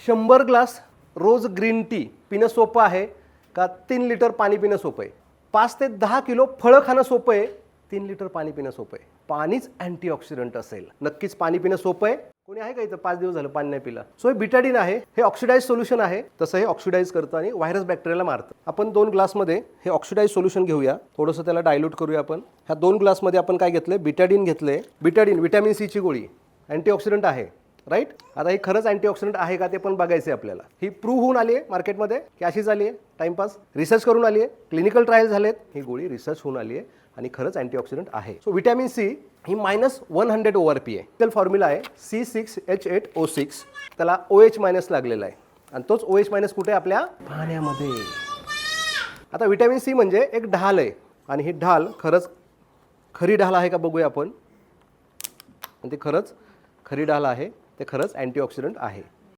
100 glass रोज green tea पिणं सोपं आहे का 3 लिटर पाणी पिणं सोपं आहे? 5 ते 10 किलो फळं खाणं सोपं आहे, 3 लिटर पाणी पिणं सोपं आहे? पाणीच अँटीऑक्सिडंट असेल, नक्कीच पाणी पिणं सोपं आहे. कोणी आहे का इथं 5 दिवस झालं पाणी नाही पिलं? सो हे बिटाडीन आहे, हे ऑक्सिडाइज सोल्युशन आहे. तसं हे ऑक्सिडाइज करतं आणि व्हायरस बॅक्टेरियाला मारतं. आपण 2 ग्लासमध्ये हे ऑक्सिडाइज सोल्युशन घेऊया, थोडंसं त्याला डायल्यूट करूया. आपण ह्या 2 ग्लासमध्ये आपण काय घेतलंय? बिटाडीन घेतलंय. बिटाडीन व्हिटॅमिन सी ची गोळी, अँटीऑक्सिडंट आहे, राईट? आता ही खरंच अँटीऑक्सिडंट आहे का ते पण बघायचं आहे आपल्याला. ही प्रूव्ह होऊन आली आहे मार्केटमध्ये की अशीच आली आहे? टाइमपास रिसर्च करून आली आहे, क्लिनिकल ट्रायल झालेत. ही गोळी रिसर्च होऊन आली आहे आणि खरंच अँटीऑक्सिडंट आहे. सो व्हिटॅमिन सी ही -100 ORP आहे. त्याला फॉर्म्युला आहे C6H8O6. त्याला OH- लागलेला आहे आणि तोच OH- कुठे? आपल्या पाण्यामध्ये. आता व्हिटॅमिन सी म्हणजे एक ढाल आहे आणि ही ढाल खरंच खरी ढाल आहे का बघूया आपण. आणि ते खरंच खरी ढाल आहे, ते खरंच अँटीऑक्सिडंट आहे.